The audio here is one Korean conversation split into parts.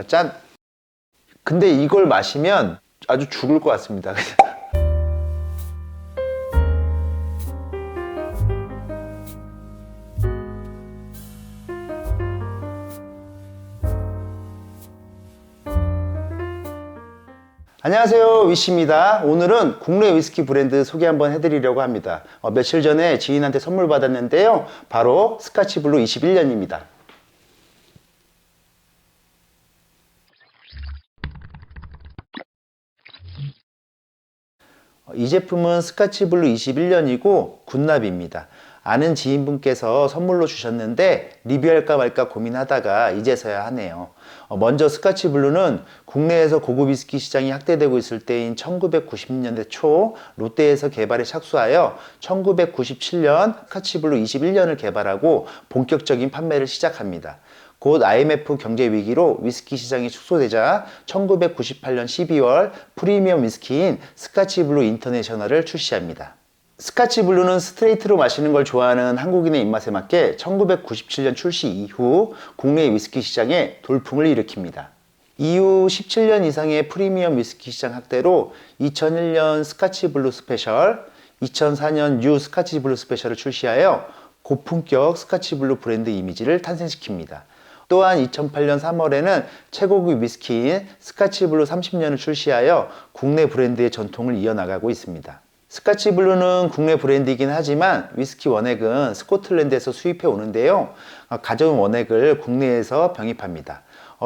짠! 근데 이걸 마시면 아주 죽을 것 같습니다. 안녕하세요, 위시입니다. 오늘은 국내 위스키 브랜드 소개 한번 해드리려고 합니다. 며칠 전에 지인한테 선물 받았는데요, 바로 스카치블루 21년입니다. 이 제품은 스카치블루 21년이고 굿납입니다. 아는 지인분께서 선물로 주셨는데 리뷰할까 말까 고민하다가 이제서야 하네요. 먼저 스카치블루는 국내에서 고급 위스키 시장이 확대되고 있을 때인 1990년대 초 롯데에서 개발에 착수하여 1997년 스카치블루 21년을 개발하고 본격적인 판매를 시작합니다. 곧 IMF 경제 위기로 위스키 시장이 축소되자 1998년 12월 프리미엄 위스키인 스카치블루 인터내셔널을 출시합니다. 스카치블루는 스트레이트로 마시는 걸 좋아하는 한국인의 입맛에 맞게 1997년 출시 이후 국내 위스키 시장에 돌풍을 일으킵니다. 이후 17년 이상의 프리미엄 위스키 시장 확대로 2001년 스카치블루 스페셜, 2004년 뉴 스카치블루 스페셜을 출시하여 고품격 스카치블루 브랜드 이미지를 탄생시킵니다. 또한 2008년 3월에는 최고급 위스키인 스카치블루 30년을 출시하여 국내 브랜드의 전통을 이어나가고 있습니다. 스카치블루는 국내 브랜드이긴 하지만 위스키 원액은 스코틀랜드에서 수입해 오는데요, 가져온 원액을 국내에서 병입합니다.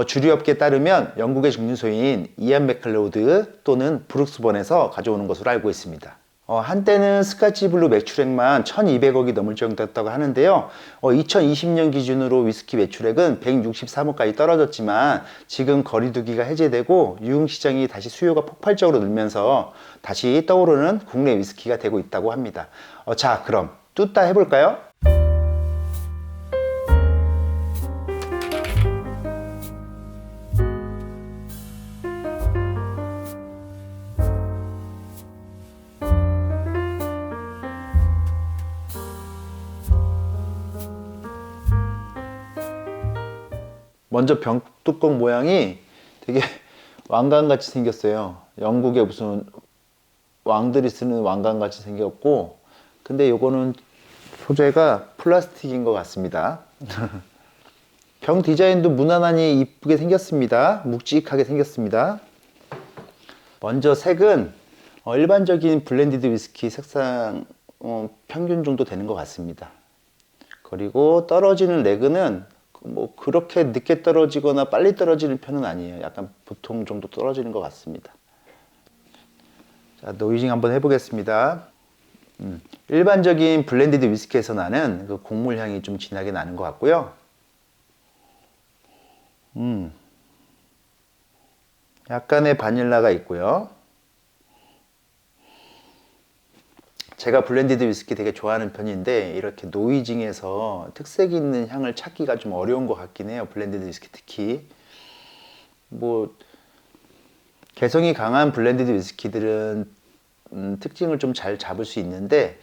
주류업계에 따르면 영국의 증류소인 이안 맥클로우드 또는 브룩스번에서 가져오는 것으로 알고 있습니다. 한때는 스카치블루 매출액만 1200억이 넘을 정도였다고 하는데요, 2020년 기준으로 위스키 매출액은 163억까지 떨어졌지만 지금 거리두기가 해제되고 유흥시장이 다시 수요가 폭발적으로 늘면서 다시 떠오르는 국내 위스키가 되고 있다고 합니다. 자, 그럼 뚜따 해볼까요? 먼저 병뚜껑 모양이 되게 왕관같이 생겼어요. 영국의 무슨 왕들이 쓰는 왕관같이 생겼고, 근데 요거는 소재가 플라스틱인 것 같습니다. 병 디자인도 무난하니 이쁘게 생겼습니다. 묵직하게 생겼습니다. 먼저 색은 일반적인 블렌디드 위스키 색상 평균 정도 되는 것 같습니다. 그리고 떨어지는 레그는 뭐 그렇게 늦게 떨어지거나 빨리 떨어지는 편은 아니에요. 약간 보통 정도 떨어지는 것 같습니다. 자, 노이징 한번 해보겠습니다. 일반적인 블렌디드 위스키에서 나는 그 곡물 향이 좀 진하게 나는 것 같고요. 약간의 바닐라가 있고요. 제가 블렌디드 위스키 되게 좋아하는 편인데 이렇게 노이징에서 특색 있는 향을 찾기가 좀 어려운 것 같긴 해요. 블렌디드 위스키 특히 뭐 개성이 강한 블렌디드 위스키들은 특징을 좀 잘 잡을 수 있는데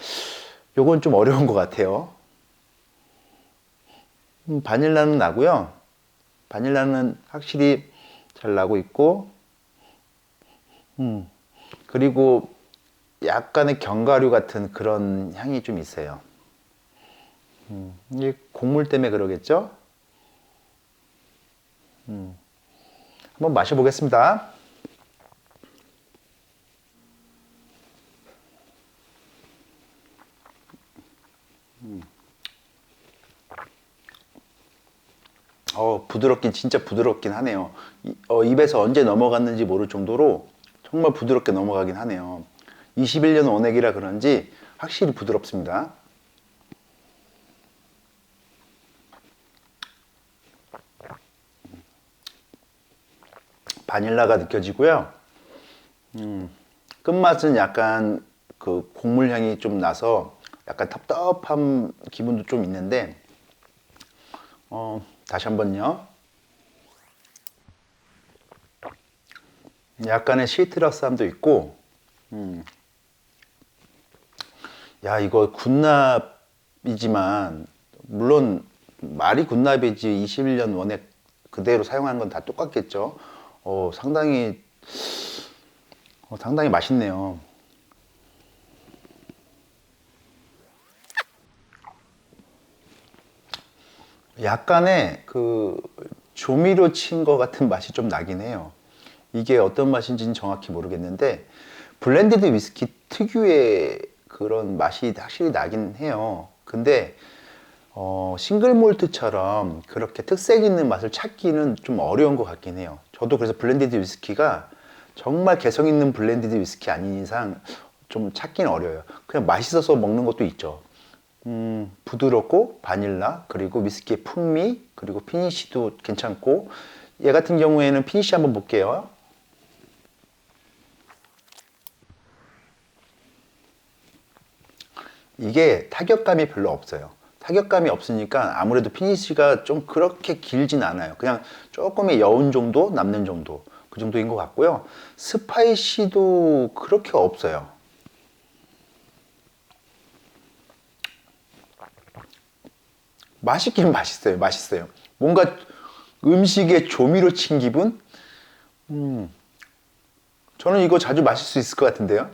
요건 좀 어려운 것 같아요. 바닐라는 나고요. 바닐라는 확실히 잘 나고 있고, 그리고 약간의 견과류 같은 그런 향이 좀 있어요. 이게 곡물 때문에 그러겠죠? 한번 마셔보겠습니다. 부드럽긴 진짜 부드럽긴 하네요. 입에서 언제 넘어갔는지 모를 정도로 정말 부드럽게 넘어가긴 하네요. 21년 원액이라 그런지 확실히 부드럽습니다. 바닐라가 느껴지고요. 끝맛은 약간 그 곡물 향이 좀 나서 약간 텁텁한 기분도 좀 있는데, 다시 한번요. 약간의 시트러스함도 있고, 야, 이거 굿납이지만 물론 말이 굿납이지 21년 원액 그대로 사용하는 건 다 똑같겠죠. 상당히 상당히 맛있네요. 약간의 그 조미료 친 것 같은 맛이 좀 나긴 해요. 이게 어떤 맛인지는 정확히 모르겠는데 블렌디드 위스키 특유의 그런 맛이 확실히 나긴 해요. 근데 싱글 몰트처럼 그렇게 특색 있는 맛을 찾기는 좀 어려운 것 같긴 해요. 저도 그래서 블렌디드 위스키가 정말 개성 있는 블렌디드 위스키 아닌 이상 좀 찾기는 어려워요. 그냥 맛있어서 먹는 것도 있죠. 부드럽고 바닐라, 그리고 위스키의 풍미, 그리고 피니쉬도 괜찮고, 얘 같은 경우에는 피니쉬 한번 볼게요. 이게 타격감이 별로 없어요. 타격감이 없으니까 아무래도 피니쉬가 좀 그렇게 길진 않아요. 그냥 조금의 여운 정도 남는 정도, 그 정도인 것 같고요. 스파이시도 그렇게 없어요. 맛있긴 맛있어요. 맛있어요. 뭔가 음식에 조미료 친 기분? 저는 이거 자주 마실 수 있을 것 같은데요.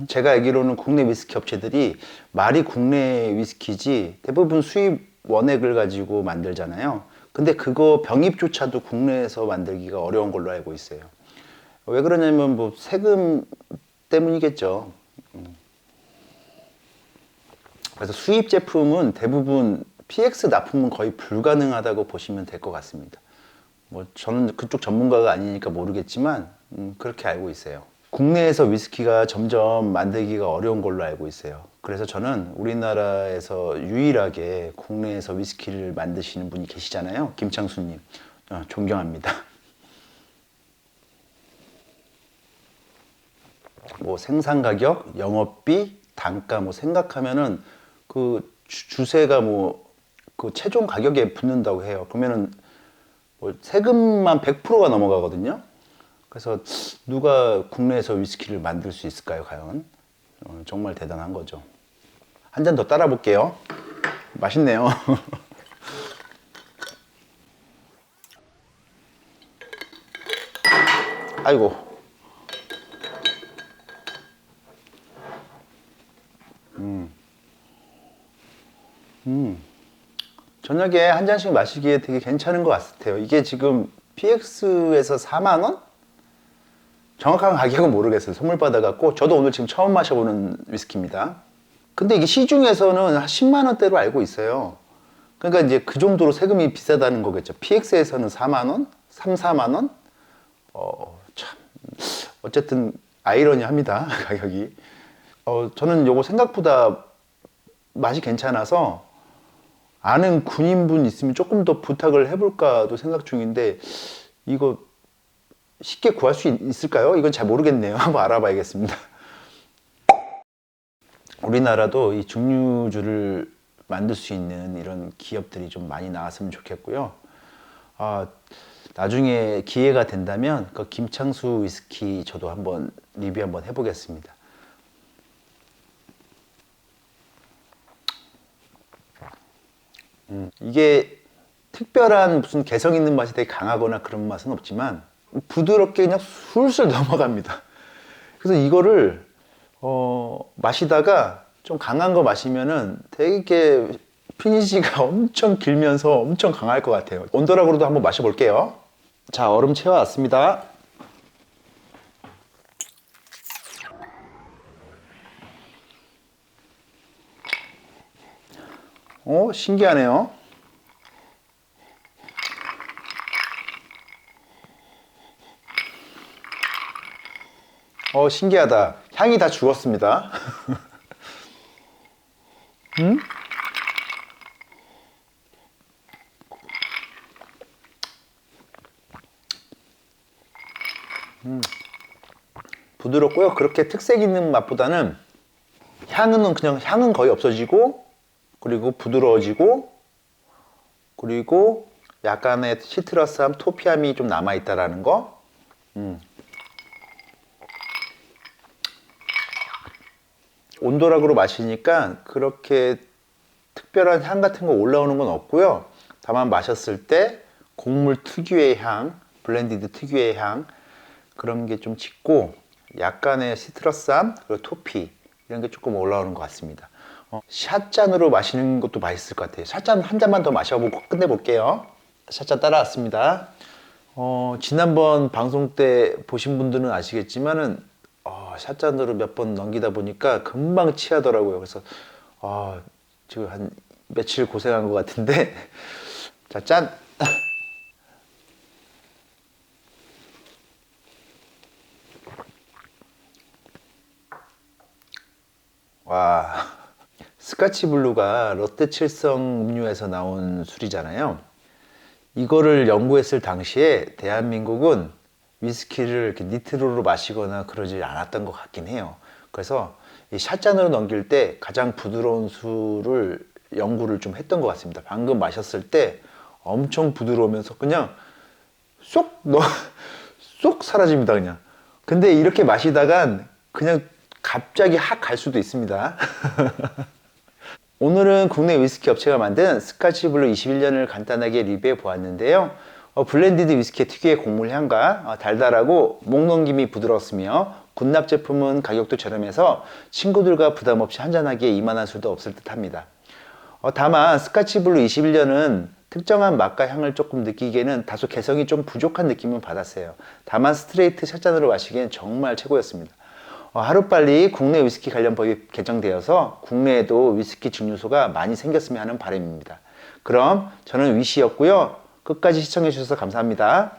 제가 알기로는 국내 위스키 업체들이 말이 국내 위스키지 대부분 수입 원액을 가지고 만들잖아요. 근데 그거 병입조차도 국내에서 만들기가 어려운 걸로 알고 있어요. 왜 그러냐면 뭐 세금 때문이겠죠. 그래서 수입 제품은 대부분 PX 납품은 거의 불가능하다고 보시면 될 것 같습니다. 뭐 저는 그쪽 전문가가 아니니까 모르겠지만 그렇게 알고 있어요. 국내에서 위스키가 점점 만들기가 어려운 걸로 알고 있어요. 그래서 저는 우리나라에서 유일하게 국내에서 위스키를 만드시는 분이 계시잖아요. 김창수님. 존경합니다. 뭐 생산 가격, 영업비, 단가 뭐 생각하면은 그 주세가 뭐 그 최종 가격에 붙는다고 해요. 그러면은 뭐 세금만 100%가 넘어가거든요. 그래서 누가 국내에서 위스키를 만들 수 있을까요, 과연? 정말 대단한 거죠. 한 잔 더 따라 볼게요. 맛있네요. 아이고. 저녁에 한 잔씩 마시기에 되게 괜찮은 것 같아요. 이게 지금 PX에서 4만 원? 정확한 가격은 모르겠어요. 선물 받아갖고 저도 오늘 지금 처음 마셔보는 위스키입니다. 근데 이게 시중에서는 한 10만 원대로 알고 있어요. 그러니까 이제 그 정도로 세금이 비싸다는 거겠죠. PX에서는 4만 원, 3, 4만 원? 참 어쨌든 아이러니합니다. 가격이. 저는 요거 생각보다 맛이 괜찮아서 아는 군인분 있으면 조금 더 부탁을 해볼까도 생각 중인데 이거 쉽게 구할 수 있을까요? 이건 잘 모르겠네요. 한번 알아봐야겠습니다. 우리나라도 이 증류주를 만들 수 있는 이런 기업들이 좀 많이 나왔으면 좋겠고요. 나중에 기회가 된다면 그 김창수 위스키 저도 한번 리뷰 한번 해보겠습니다. 이게 특별한 무슨 개성 있는 맛이 되게 강하거나 그런 맛은 없지만 부드럽게 그냥 술술 넘어갑니다. 그래서 이거를 마시다가 좀 강한 거 마시면은 되게 피니시가 엄청 길면서 엄청 강할 것 같아요. 온도락으로도 한번 마셔볼게요. 자, 얼음 채워왔습니다. 신기하네요. 신기하다. 향이 다 죽었습니다. 부드럽고요. 그렇게 특색 있는 맛보다는 향은 거의 없어지고, 그리고 부드러워지고, 그리고 약간의 시트러스함, 토피함이 좀 남아있다라는 거. 온도락으로 마시니까 그렇게 특별한 향 같은 거 올라오는 건 없고요. 다만 마셨을 때 곡물 특유의 향, 블렌디드 특유의 향 그런 게 좀 짙고 약간의 시트러스함 그리고 토피 이런 게 조금 올라오는 것 같습니다. 샷잔으로 마시는 것도 맛있을 것 같아요. 샷잔 한 잔만 더 마셔보고 끝내볼게요. 샷잔 따라왔습니다. 지난번 방송 때 보신 분들은 아시겠지만은 샷잔으로 몇 번 넘기다 보니까 금방 취하더라고요. 그래서 지금 한 며칠 고생한 것 같은데 자, 짠! 와, 스카치 블루가 롯데 칠성 음료에서 나온 술이잖아요. 이거를 연구했을 당시에 대한민국은 위스키를 이렇게 니트로로 마시거나 그러지 않았던 것 같긴 해요. 그래서 이 샷잔으로 넘길 때 가장 부드러운 술을 연구를 좀 했던 것 같습니다. 방금 마셨을 때 엄청 부드러우면서 그냥 쏙 사라집니다, 그냥. 근데 이렇게 마시다간 그냥 갑자기 확 갈 수도 있습니다. 오늘은 국내 위스키 업체가 만든 스카치 블루 21년을 간단하게 리뷰해 보았는데요. 블렌디드 위스키의 특유의 곡물 향과 달달하고 목 넘김이 부드러웠으며 군납 제품은 가격도 저렴해서 친구들과 부담 없이 한잔하기에 이만한 술도 없을 듯 합니다. 다만 스카치 블루 21년은 특정한 맛과 향을 조금 느끼기에는 다소 개성이 좀 부족한 느낌은 받았어요. 다만 스트레이트 샷잔으로 마시기엔 정말 최고였습니다. 하루빨리 국내 위스키 관련 법이 개정되어서 국내에도 위스키 증류소가 많이 생겼으면 하는 바람입니다. 그럼 저는 위시였고요. 끝까지 시청해 주셔서 감사합니다.